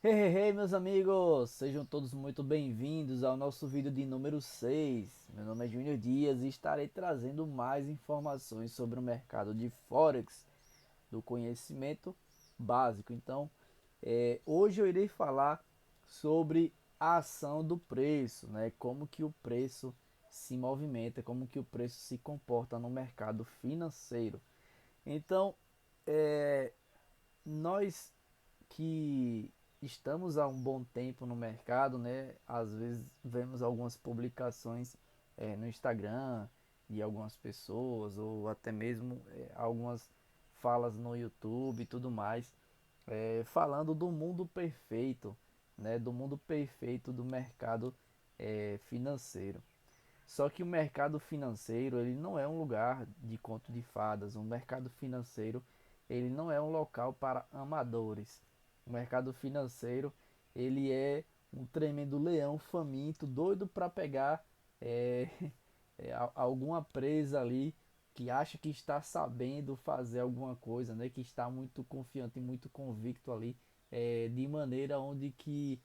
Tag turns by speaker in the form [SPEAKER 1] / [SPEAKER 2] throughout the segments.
[SPEAKER 1] Meus amigos, sejam todos muito bem-vindos ao nosso vídeo de número 6. Meu nome é Júnior Dias e estarei trazendo mais informações sobre o mercado de Forex, do conhecimento básico. Então, hoje eu irei falar sobre a ação do preço, né? Como que o preço se movimenta, como que o preço se comporta no mercado financeiro. Então, nós que estamos há um bom tempo no mercado, né? Às vezes vemos algumas publicações no Instagram de algumas pessoas ou até mesmo algumas falas no YouTube e tudo mais, falando do mundo perfeito, né? Do mundo perfeito do mercado financeiro. Só que o mercado financeiro, ele não é um lugar de conto de fadas. O mercado financeiro, ele não é um local para amadores. O mercado financeiro, ele é um tremendo leão faminto, doido para pegar é, alguma presa ali que acha que está sabendo fazer alguma coisa, né? Que está muito confiante, muito convicto ali, de maneira onde que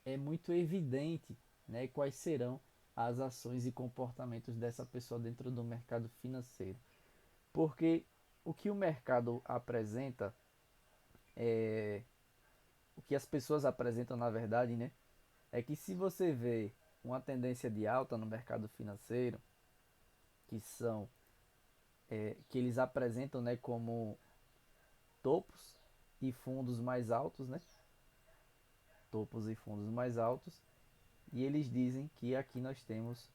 [SPEAKER 1] é muito evidente, né, quais serão as ações e comportamentos dessa pessoa dentro do mercado financeiro. Porque o que o mercado apresenta, o que as pessoas apresentam na verdade, né, é que se você vê uma tendência de alta no mercado financeiro, que são que eles apresentam, né, como topos e fundos mais altos, né, topos e fundos mais altos, e eles dizem que aqui nós temos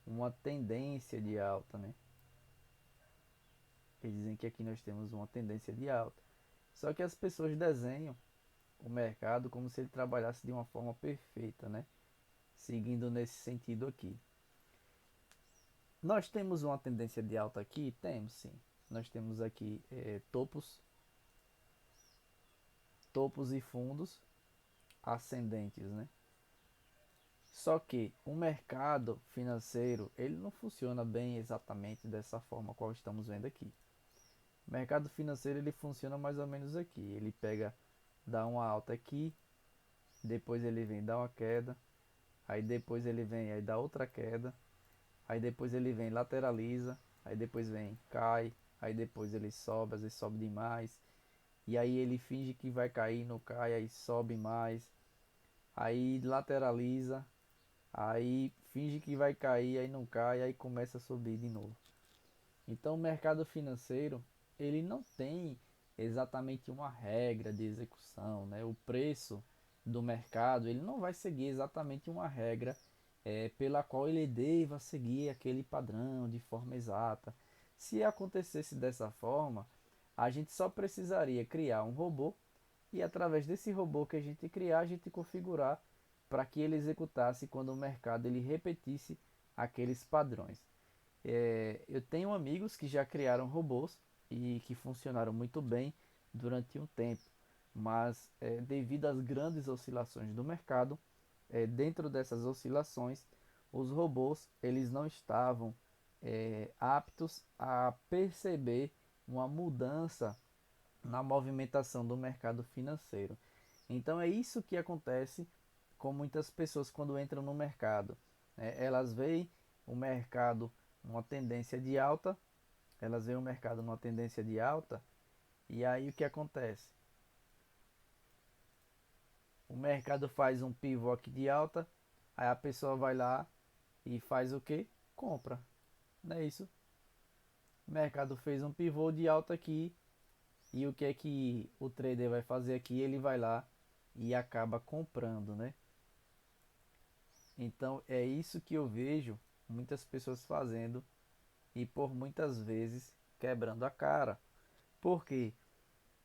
[SPEAKER 1] uma tendência de alta, né? Eles dizem que aqui nós temos uma tendência de alta. Só que as pessoas desenham o mercado como se ele trabalhasse de uma forma perfeita, né? Seguindo nesse sentido aqui. Nós temos uma tendência de alta aqui? Temos sim. Nós temos aqui topos e fundos ascendentes, né? Só que o mercado financeiro ele não funciona bem exatamente dessa forma qual estamos vendo aqui. O mercado financeiro ele funciona mais ou menos aqui. Ele pega, dá uma alta aqui, depois ele vem dar uma queda, aí depois ele vem aí dá outra queda, aí depois ele vem lateraliza, aí depois vem cai, aí depois ele sobe, às vezes sobe demais, e aí ele finge que vai cair, não cai, aí sobe mais, aí lateraliza, aí finge que vai cair, aí não cai, aí começa a subir de novo. Então o mercado financeiro ele não tem exatamente uma regra de execução, né? O preço do mercado ele não vai seguir exatamente uma regra pela qual ele deva seguir aquele padrão de forma exata. Se acontecesse dessa forma, a gente só precisaria criar um robô e através desse robô que a gente criar, a gente configurar para que ele executasse quando o mercado ele repetisse aqueles padrões. Eu tenho amigos que já criaram robôs e que funcionaram muito bem durante um tempo, mas devido às grandes oscilações do mercado, dentro dessas oscilações, os robôs eles não estavam aptos a perceber uma mudança na movimentação do mercado financeiro. Então é isso que acontece com muitas pessoas quando entram no mercado. Elas veem o mercado numa tendência de alta, elas veem o mercado numa tendência de alta, e aí o que acontece? O mercado faz um pivô aqui de alta, aí a pessoa vai lá e faz o que? Compra. Não é isso? O mercado fez um pivô de alta aqui, e o que é que o trader vai fazer aqui? Ele vai lá e acaba comprando, né? Então é isso que eu vejo muitas pessoas fazendo e por muitas vezes quebrando a cara. Por quê?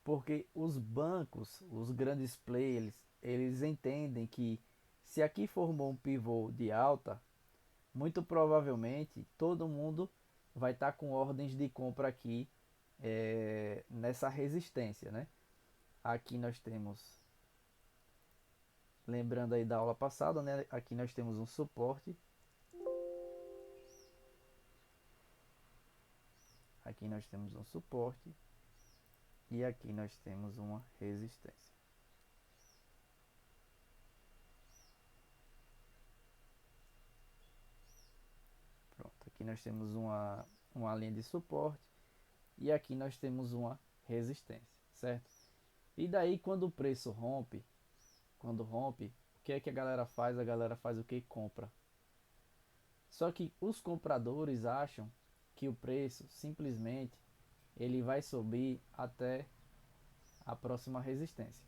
[SPEAKER 1] Porque os bancos, os grandes players, eles entendem que se aqui formou um pivô de alta, muito provavelmente todo mundo vai estar com ordens de compra aqui nessa resistência, né? Aqui nós temos, lembrando aí da aula passada, né? Aqui nós temos um suporte, aqui nós temos um suporte e aqui nós temos uma resistência. aqui nós temos uma linha de suporte e aqui nós temos uma resistência, certo? E daí quando o preço rompe, o que é que a galera faz? A galera faz o que? Compra. Só que os compradores acham que o preço simplesmente ele vai subir até a próxima resistência,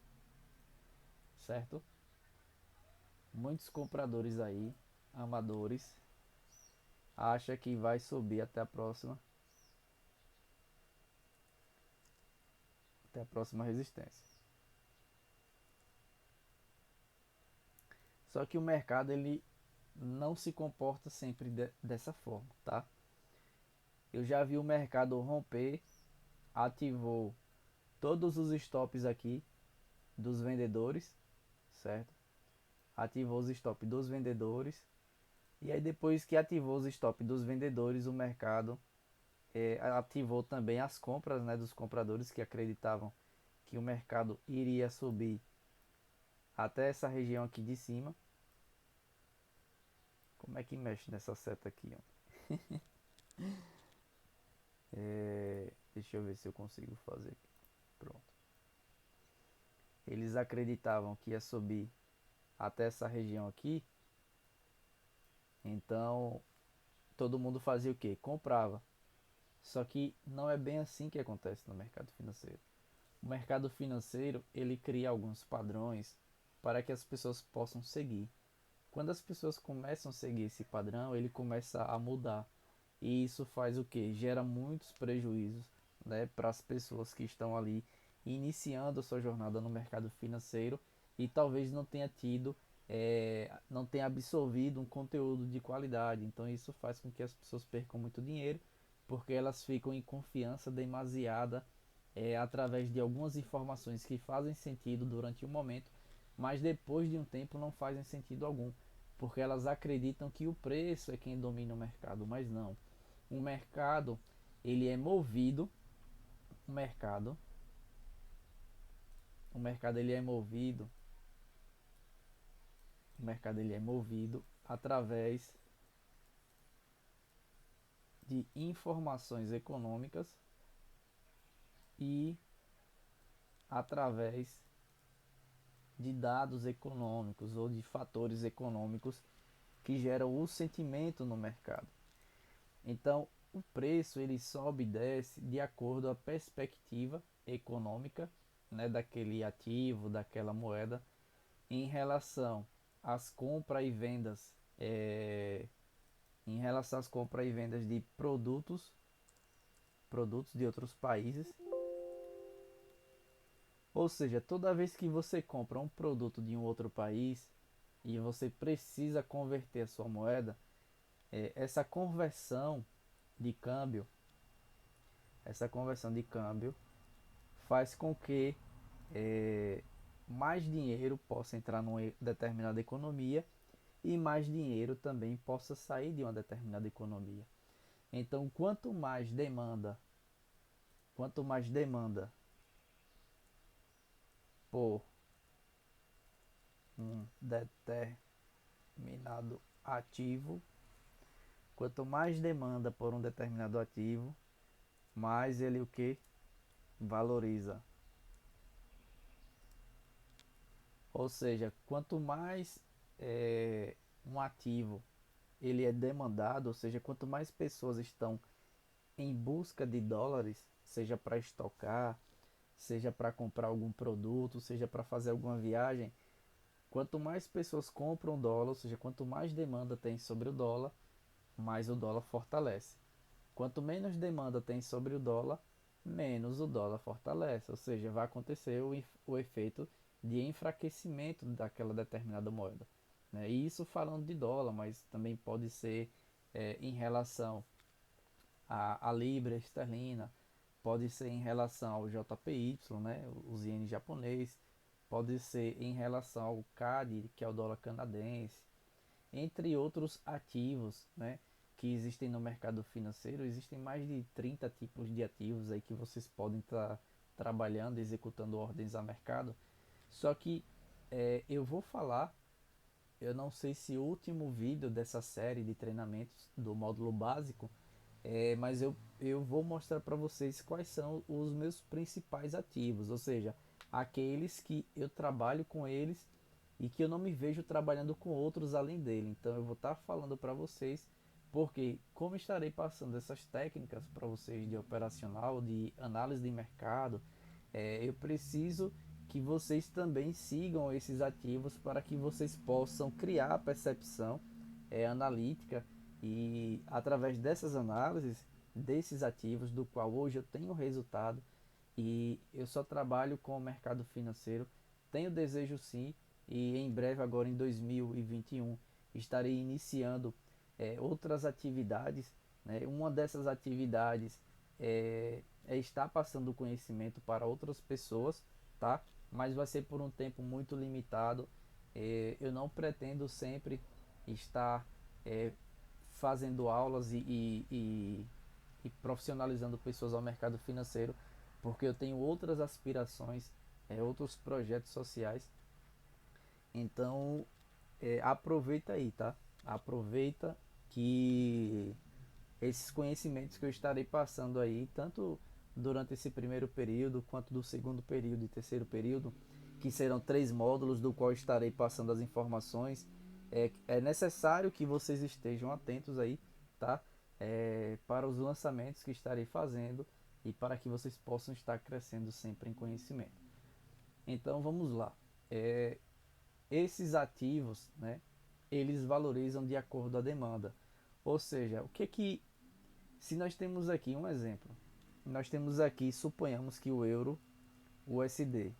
[SPEAKER 1] certo? Muitos compradores aí, amadores, acham que vai subir até a próxima resistência. Só que o mercado ele não se comporta sempre dessa forma, tá? Eu já vi o mercado romper, ativou todos os stops aqui dos vendedores, certo? Ativou os stops dos vendedores e aí depois que ativou os stops dos vendedores, o mercado ativou também as compras, né, dos compradores que acreditavam que o mercado iria subir até essa região aqui de cima. Como é que mexe nessa seta aqui, ó? Deixa eu ver se eu consigo fazer aqui. Pronto. Eles acreditavam que ia subir até essa região aqui, então todo mundo fazia o que? Comprava. Só que não é bem assim que acontece no mercado financeiro. O mercado financeiro ele cria alguns padrões para que as pessoas possam seguir. Quando as pessoas começam a seguir esse padrão, ele começa a mudar. E isso faz o que? Gera muitos prejuízos, né, para as pessoas que estão ali iniciando a sua jornada no mercado financeiro e talvez não tenha tido, não tenha absorvido um conteúdo de qualidade. Então isso faz com que as pessoas percam muito dinheiro porque elas ficam em confiança demasiada através de algumas informações que fazem sentido durante o momento, mas depois de um tempo não fazem sentido algum, porque elas acreditam que o preço é quem domina o mercado, mas não. O mercado ele é movido, o mercado, o mercado ele é movido, o mercado ele é movido através de informações econômicas e através de dados econômicos ou de fatores econômicos que geram o sentimento no mercado. Então, o preço ele sobe e desce de acordo com a perspectiva econômica, né, daquele ativo, daquela moeda, em relação às compras e vendas, em relação às compras e vendas de produtos de outros países. Ou seja, toda vez que você compra um produto de um outro país e você precisa converter a sua moeda, essa conversão de câmbio, essa conversão de câmbio faz com que mais dinheiro possa entrar numa determinada economia e mais dinheiro também possa sair de uma determinada economia. Então, quanto mais demanda por um determinado ativo, quanto mais demanda por um determinado ativo, mais ele o que valoriza. Ou seja, quanto mais um ativo ele é demandado, ou seja, quanto mais pessoas estão em busca de dólares, seja para estocar, seja para comprar algum produto, seja para fazer alguma viagem, quanto mais pessoas compram dólar, ou seja, quanto mais demanda tem sobre o dólar, mais o dólar fortalece. Quanto menos demanda tem sobre o dólar, menos o dólar fortalece, ou seja, vai acontecer o efeito de enfraquecimento daquela determinada moeda, né? E isso falando de dólar, mas também pode ser em relação à libra esterlina, pode ser em relação ao JPY, né, os ienes japonês, pode ser em relação ao CAD, que é o dólar canadense, entre outros ativos, né, que existem no mercado financeiro. Existem mais de 30 tipos de ativos aí que vocês podem estar trabalhando, executando ordens a mercado. Só que eu vou falar eu não sei se o último vídeo dessa série de treinamentos do módulo básico, mas eu vou mostrar para vocês quais são os meus principais ativos, ou seja, aqueles que eu trabalho com eles e que eu não me vejo trabalhando com outros além dele. Então eu vou estar falando para vocês, porque como estarei passando essas técnicas para vocês de operacional, de análise de mercado, eu preciso que vocês também sigam esses ativos para que vocês possam criar a percepção analítica e através dessas análises desses ativos do qual hoje eu tenho resultado e eu só trabalho com o mercado financeiro, tenho desejo sim e em breve agora em 2021 estarei iniciando outras atividades, né? Uma dessas atividades é estar passando o conhecimento para outras pessoas, tá? Mas vai ser por um tempo muito limitado. Eu não pretendo sempre estar fazendo aulas e profissionalizando pessoas ao mercado financeiro, porque eu tenho outras aspirações, outros projetos sociais. Então, aproveita aí, tá? Aproveita que esses conhecimentos que eu estarei passando aí, tanto durante esse primeiro período, quanto do segundo período e terceiro período, que serão 3 módulos, do qual estarei passando as informações. É necessário que vocês estejam atentos aí, tá? Para os lançamentos que estarei fazendo e para que vocês possam estar crescendo sempre em conhecimento. Então vamos lá. É, Esses ativos, né, eles valorizam de acordo à demanda. Ou seja, o que que se nós temos aqui um exemplo, nós temos aqui, suponhamos que o euro USD.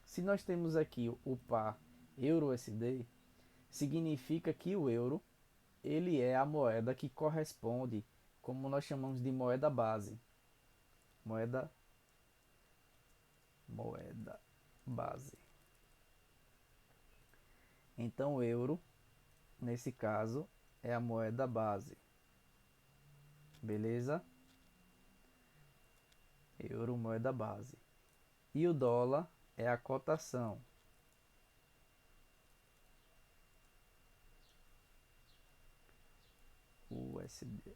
[SPEAKER 1] Se nós temos aqui o par euro USD, significa que o euro ele é a moeda que corresponde, como nós chamamos de moeda base. Moeda moeda base. Então o euro, nesse caso, é a moeda base. Beleza? Euro moeda base. E o dólar é a cotação. USD.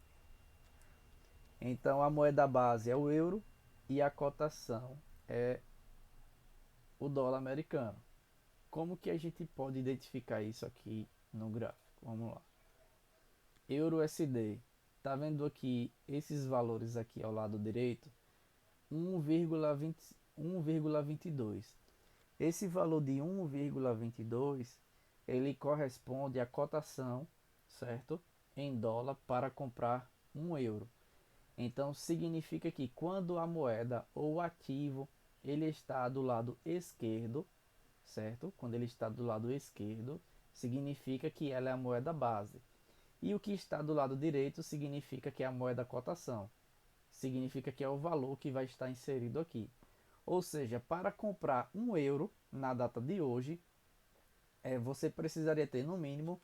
[SPEAKER 1] Então a moeda base é o euro e a cotação é o dólar americano. Como que a gente pode identificar isso aqui no gráfico? Vamos lá. Euro USD. Tá vendo aqui esses valores aqui ao lado direito? 1,22. Esse valor de 1,22 ele corresponde à cotação, certo? Em dólar para comprar 1 euro. Então significa que quando a moeda ou o ativo ele está do lado esquerdo, certo? Quando ele está do lado esquerdo, significa que ela é a moeda base. E o que está do lado direito significa que é a moeda cotação. Significa que é o valor que vai estar inserido aqui. Ou seja, para comprar 1 euro na data de hoje, você precisaria ter no mínimo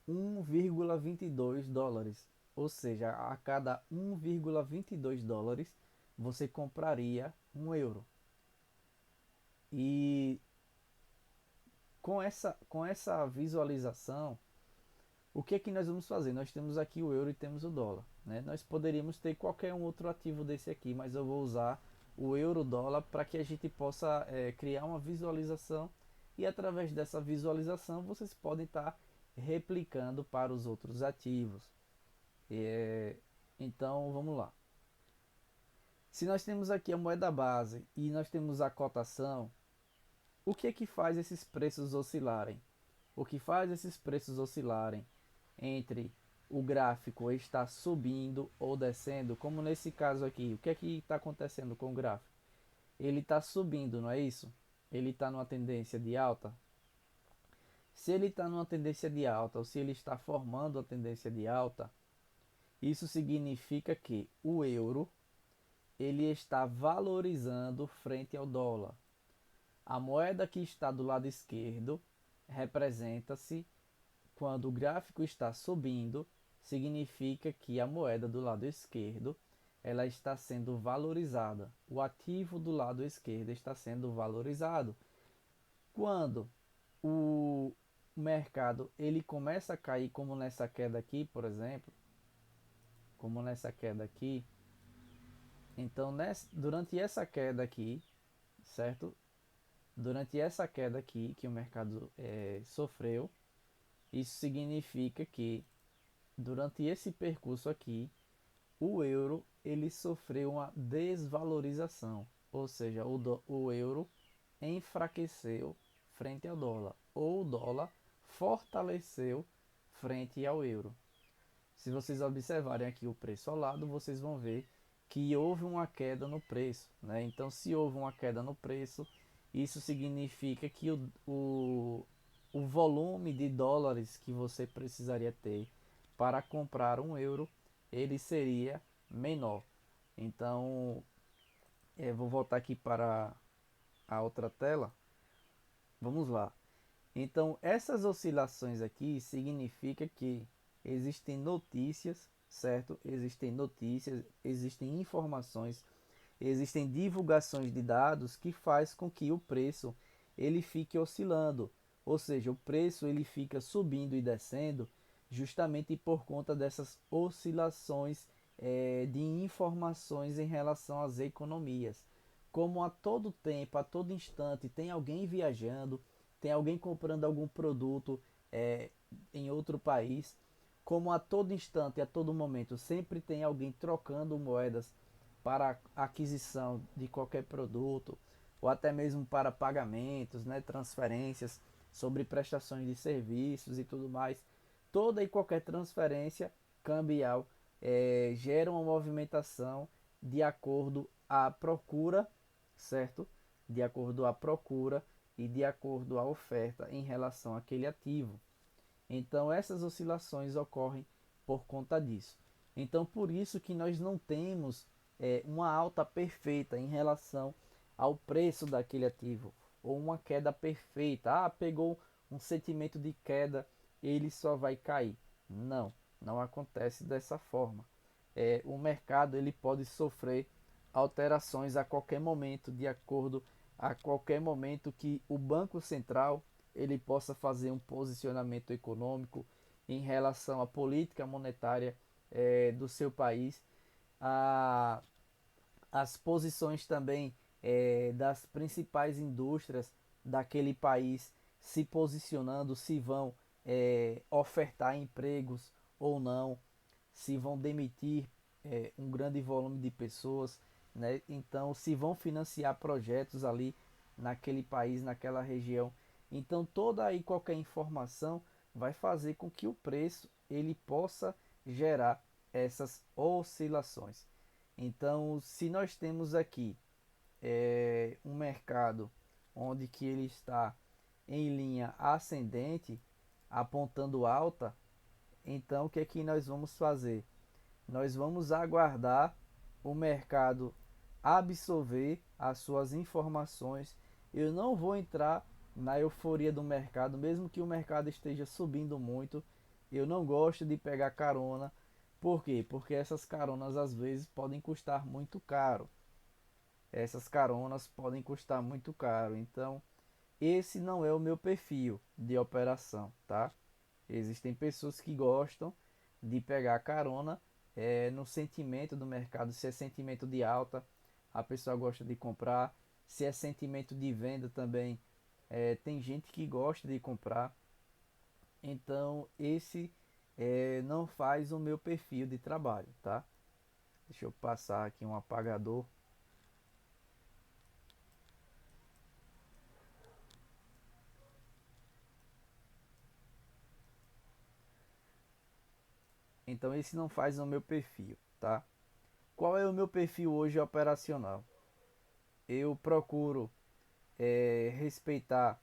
[SPEAKER 1] 1,22 dólares. Ou seja, a cada 1,22 dólares você compraria 1 euro. E com essa visualização, o que é que nós vamos fazer? Nós temos aqui o euro e temos o dólar, né? Nós poderíamos ter qualquer um outro ativo desse aqui, mas eu vou usar o euro dólar para que a gente possa criar uma visualização e através dessa visualização vocês podem estar replicando para os outros ativos. Então vamos lá. Se nós temos aqui a moeda base e nós temos a cotação, o que é que faz esses preços oscilarem? O que faz esses preços oscilarem entre o gráfico estar subindo ou descendo, como nesse caso aqui, o que é que está acontecendo com o gráfico? Ele está subindo, não é isso? Ele está numa tendência de alta. Se ele está numa tendência de alta ou se ele está formando a tendência de alta, isso significa que o euro ele está valorizando frente ao dólar. A moeda que está do lado esquerdo representa-se quando o gráfico está subindo, significa que a moeda do lado esquerdo ela está sendo valorizada. O ativo do lado esquerdo está sendo valorizado. Quando o mercado ele começa a cair, como nessa queda aqui, por exemplo, como nessa queda aqui, então durante essa queda aqui, certo? Durante essa queda aqui que o mercado sofreu, isso significa que durante esse percurso aqui, o euro ele sofreu uma desvalorização, ou seja, o euro enfraqueceu frente ao dólar, ou o dólar fortaleceu frente ao euro. Se vocês observarem aqui o preço ao lado, vocês vão ver que houve uma queda no preço, né? Então, se houve uma queda no preço, isso significa que o volume de dólares que você precisaria ter para comprar um euro, ele seria menor. Então, eu vou voltar aqui para a outra tela. Vamos lá. Então, essas oscilações aqui significa que existem notícias, certo? Existem notícias, existem informações, existem divulgações de dados que faz com que o preço ele fique oscilando, ou seja, o preço ele fica subindo e descendo justamente por conta dessas oscilações de informações em relação às economias. Como a todo tempo, a todo instante tem alguém viajando, tem alguém comprando algum produto é, em outro país, como a todo instante, a todo momento, sempre tem alguém trocando moedas para aquisição de qualquer produto, ou até mesmo para pagamentos, né, transferências sobre prestações de serviços e tudo mais. Toda e qualquer transferência cambial gera uma movimentação de acordo à procura, certo? De acordo à procura e de acordo à oferta em relação àquele ativo. Então essas oscilações ocorrem por conta disso. Então por isso que nós não temos uma alta perfeita em relação ao preço daquele ativo ou uma queda perfeita. Ah, pegou um sentimento de queda, ele só vai cair. Não, não acontece dessa forma. O mercado ele pode sofrer alterações a qualquer momento, de acordo a qualquer momento que o Banco Central ele possa fazer um posicionamento econômico em relação à política monetária do seu país, a, as posições também das principais indústrias daquele país se posicionando, se vão ofertar empregos ou não, se vão demitir um grande volume de pessoas, né? Então, se vão financiar projetos ali naquele país, naquela região. Então, toda e qualquer informação vai fazer com que o preço ele possa gerar essas oscilações. Então, se nós temos aqui um mercado onde que ele está em linha ascendente, apontando alta, então o que é que nós vamos fazer? Nós vamos aguardar o mercado absorver as suas informações. Eu não vou entrar na euforia do mercado, mesmo que o mercado esteja subindo muito. Eu não gosto de pegar carona. Por quê? Porque essas caronas às vezes podem custar muito caro. Essas caronas podem custar muito caro. Então, esse não é o meu perfil de operação, tá? Existem pessoas que gostam de pegar carona no sentimento do mercado. Se é sentimento de alta, a pessoa gosta de comprar. Se é sentimento de venda também, tem gente que gosta de comprar. Então, esse não faz o meu perfil de trabalho, tá? Deixa eu passar aqui um apagador. Então, esse não faz o meu perfil, tá? Qual é o meu perfil hoje operacional? Eu procuro respeitar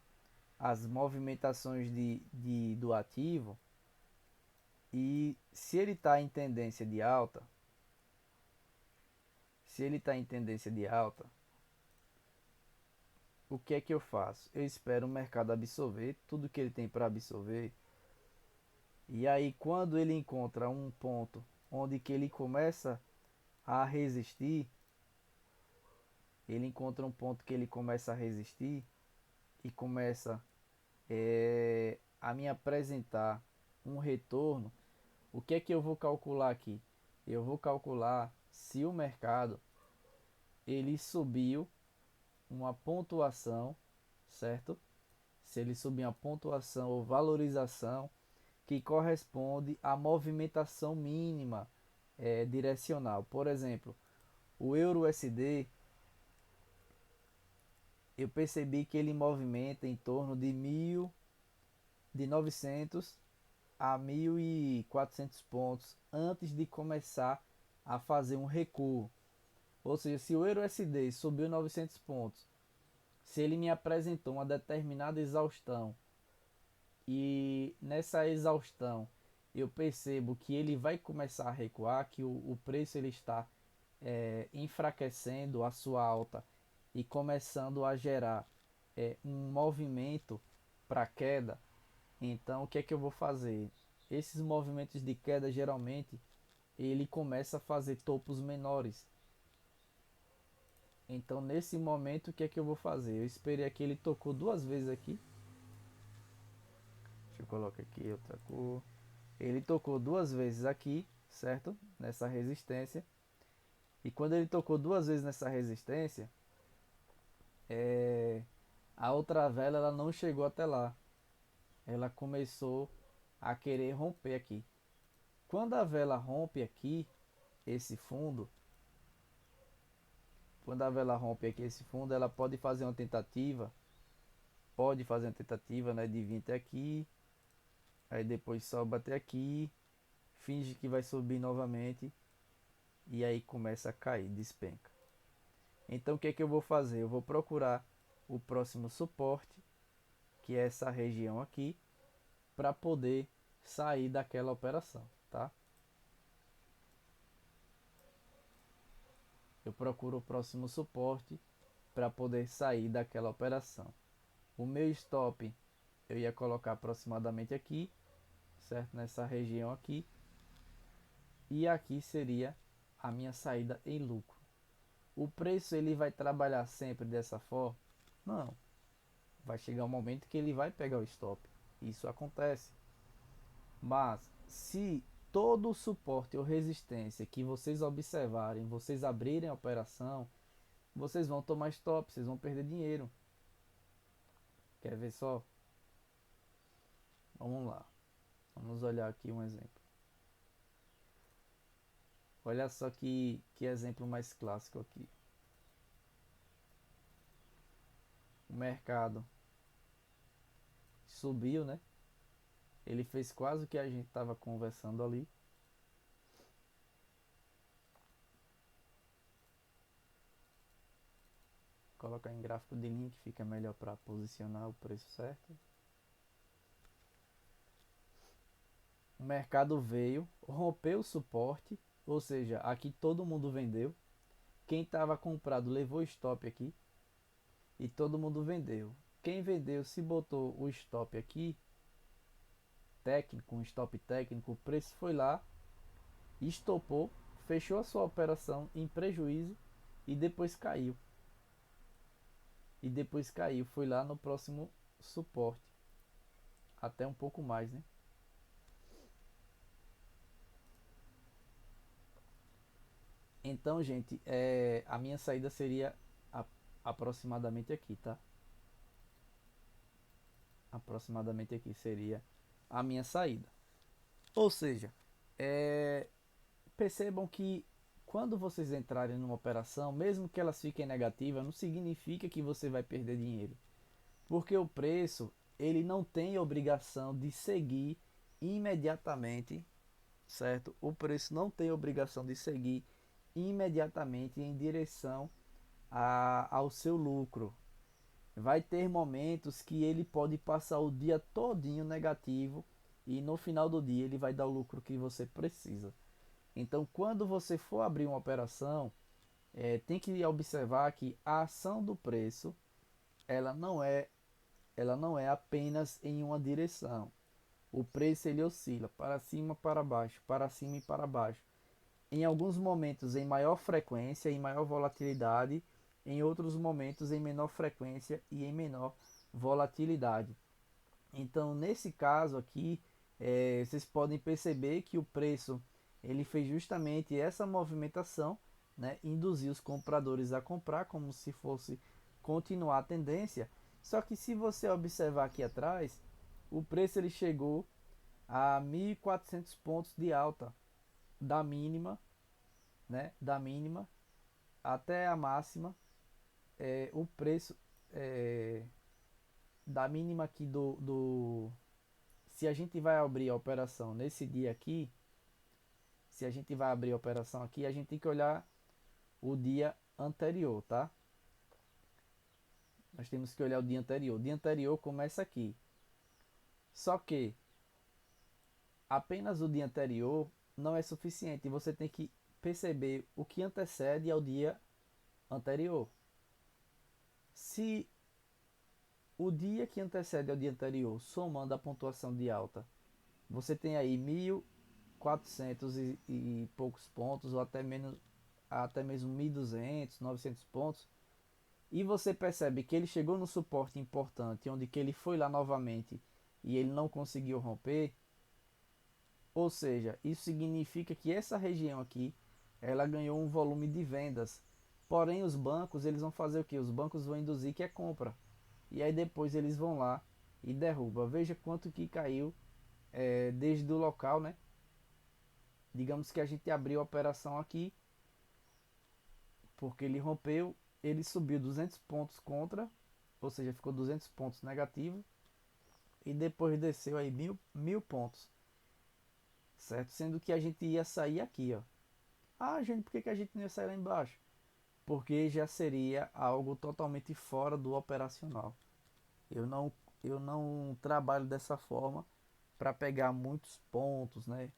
[SPEAKER 1] as movimentações do ativo, e se ele está em tendência de alta, se ele está em tendência de alta, o que é que eu faço? Eu espero o mercado absorver tudo que ele tem para absorver, e aí quando ele encontra um ponto onde que ele começa a resistir, ele encontra um ponto que ele começa a resistir e começa a me apresentar um retorno, o que é que eu vou calcular aqui? Eu vou calcular se o mercado ele subiu uma pontuação, certo? Se ele subir uma pontuação ou valorização que corresponde à movimentação mínima direcional. Por exemplo, o euro USD, eu percebi que ele movimenta em torno de 900 a 1.400 pontos antes de começar a fazer um recuo. Ou seja, se o euro USD subiu 900 pontos, se ele me apresentou uma determinada exaustão e nessa exaustão eu percebo que ele vai começar a recuar, que o preço ele está enfraquecendo a sua alta e começando a gerar um movimento para queda, então o que é que eu vou fazer? Esses movimentos de queda geralmente ele começa a fazer topos menores. Então nesse momento o que é que eu vou fazer? Eu esperei aqui, ele tocou duas vezes aqui. Deixa eu colocar aqui outra cor. Ele tocou duas vezes aqui, certo? Nessa resistência. E quando ele tocou duas vezes nessa resistência, a outra vela ela não chegou até lá. Ela começou a querer romper aqui. Quando a vela rompe aqui, esse fundo, quando a vela rompe aqui esse fundo, ela pode fazer uma tentativa, né, de vir até aqui, aí depois sobe até aqui, finge que vai subir novamente e aí começa a cair, despenca. Então o que é que eu vou fazer? Eu vou procurar o próximo suporte, que é essa região aqui, para poder sair daquela operação, tá? Eu procuro o próximo suporte para poder sair daquela operação. O meu stop eu ia colocar aproximadamente aqui, certo? Nessa região aqui. E aqui seria a minha saída em lucro. O preço ele vai trabalhar sempre dessa forma? Não. Vai chegar um momento que ele vai pegar o stop. Isso acontece. Mas se todo o suporte ou resistência que vocês observarem, vocês abrirem a operação, vocês vão tomar stop, vocês vão perder dinheiro. Quer ver só? Vamos lá. Vamos olhar aqui um exemplo. Olha só que exemplo mais clássico aqui. O mercado subiu, né? Ele fez quase o que a gente estava conversando ali. Colocar em gráfico de link fica melhor para posicionar o preço certo. O mercado veio, rompeu o suporte, ou seja, aqui todo mundo vendeu. Quem estava comprado levou stop aqui e todo mundo vendeu. Quem vendeu, se botou o stop aqui, técnico, um stop técnico, o preço foi lá, estopou, fechou a sua operação em prejuízo e depois caiu. Foi lá no próximo suporte, até um pouco mais, né? Então, gente, a minha saída seria aproximadamente aqui, tá? Aproximadamente aqui seria a minha saída. Ou seja, percebam que quando vocês entrarem numa operação, mesmo que elas fiquem negativas, não significa que você vai perder dinheiro. Porque o preço, ele não tem obrigação de seguir imediatamente, certo? O preço não tem obrigação de seguir imediatamente em direção ao seu lucro. Vai ter momentos que ele pode passar o dia todinho negativo e no final do dia ele vai dar o lucro que você precisa. Então, quando você for abrir uma operação, tem que observar que a ação do preço ela não é apenas em uma direção. O preço ele oscila para cima, para baixo, para cima e para baixo. Em alguns momentos em maior frequência, em maior volatilidade, em outros momentos em menor frequência e em menor volatilidade. Então, nesse caso aqui, vocês podem perceber que o preço ele fez justamente essa movimentação, né, induzir os compradores a comprar como se fosse continuar a tendência. Só que se você observar aqui atrás, o preço ele chegou a 1.400 pontos de alta da mínima, né, da mínima até a máxima. O preço é, da mínima aqui se a gente vai abrir a operação nesse dia aqui, se a gente vai abrir a operação aqui, a gente tem que olhar o dia anterior, tá? Nós temos que olhar o dia anterior. O dia anterior começa aqui. Só que apenas o dia anterior não é suficiente. Você tem que perceber o que antecede ao dia anterior. Se o dia que antecede ao dia anterior, somando a pontuação de alta, você tem aí 1.400 e poucos pontos, ou até menos, até mesmo 1.200, 900 pontos, e você percebe que ele chegou no suporte importante, onde que ele foi lá novamente e ele não conseguiu romper, ou seja, isso significa que essa região aqui, ela ganhou um volume de vendas. Porém, os bancos, eles vão fazer o que? Os bancos vão induzir que é compra. E aí depois eles vão lá e derruba. Veja quanto que caiu desde o local, né? Digamos que a gente abriu a operação aqui, porque ele rompeu, ele subiu 200 pontos contra, ou seja, ficou 200 pontos negativo, e depois desceu aí mil pontos, certo? Sendo que a gente ia sair aqui, ó. Ah, gente, por que, que a gente não ia sair lá embaixo? Porque já seria algo totalmente fora do operacional. Eu não, eu não trabalho dessa forma para pegar muitos pontos, né?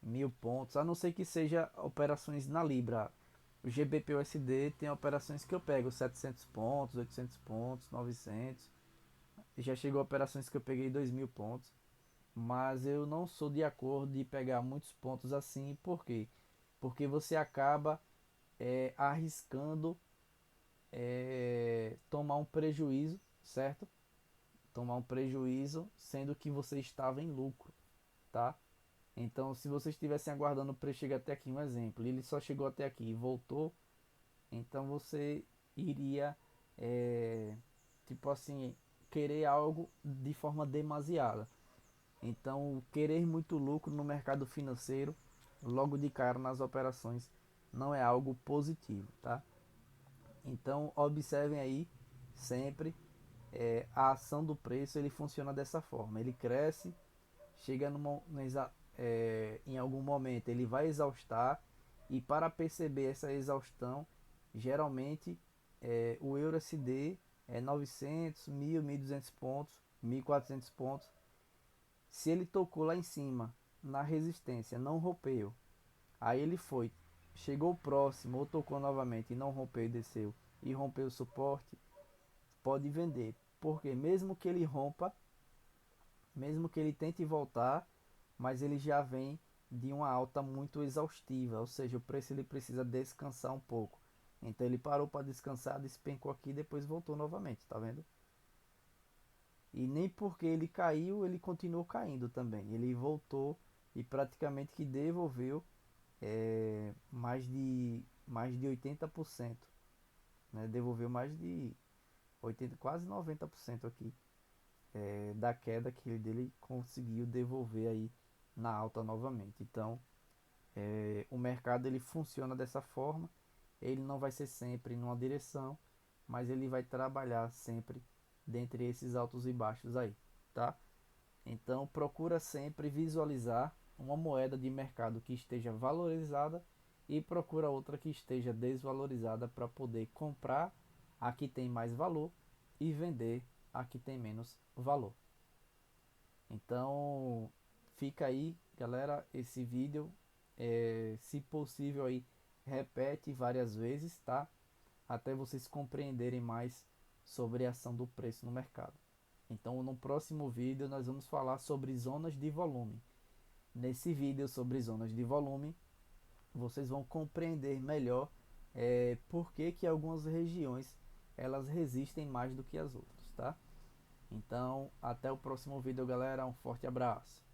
[SPEAKER 1] 1.000 pontos, a não ser que seja operações na Libra. O GBP/USD tem operações que eu pego 700 pontos, 800 pontos, 900. Já chegou operações que eu peguei 2.000 pontos. Mas eu não sou de acordo de pegar muitos pontos assim. Por quê? Porque você acaba arriscando tomar um prejuízo, certo? Tomar um prejuízo sendo que você estava em lucro, tá? Então, se vocês estivessem aguardando o preço chegar até aqui, um exemplo, ele só chegou até aqui e voltou, então você iria, é, tipo assim, querer algo de forma demasiada. Então, querer muito lucro no mercado financeiro, logo de cara nas operações, não é algo positivo, tá? Então, observem aí sempre a ação do preço, ele funciona dessa forma. Ele cresce, chega em algum momento, ele vai exaustar, e para perceber essa exaustão, geralmente o euro SD é 900, 1.000, 1.200 pontos, 1.400 pontos. Se ele tocou lá em cima, na resistência, não rompeu, aí ele foi, chegou próximo ou tocou novamente e não rompeu e desceu, e rompeu o suporte, pode vender. Porque mesmo que ele rompa, mesmo que ele tente voltar, mas ele já vem de uma alta muito exaustiva, ou seja, o preço ele precisa descansar um pouco. Então ele parou para descansar, despencou aqui e depois voltou novamente, tá vendo? E nem porque ele caiu, ele continuou caindo também. Ele voltou e praticamente que devolveu mais de 80%, né? Devolveu mais de 80, quase 90% aqui da queda que ele dele conseguiu devolver aí na alta novamente. Então, o mercado ele funciona dessa forma. Ele não vai ser sempre numa direção, mas ele vai trabalhar sempre dentre esses altos e baixos aí, tá? Então, procura sempre visualizar uma moeda de mercado que esteja valorizada e procura outra que esteja desvalorizada para poder comprar a que tem mais valor e vender a que tem menos valor. Então, fica aí, galera, esse vídeo, se possível aí, repete várias vezes, tá? Até vocês compreenderem mais sobre a ação do preço no mercado. Então, no próximo vídeo nós vamos falar sobre zonas de volume. Nesse vídeo sobre zonas de volume, vocês vão compreender melhor por que que algumas regiões elas resistem mais do que as outras, tá? Então, até o próximo vídeo, galera. Um forte abraço.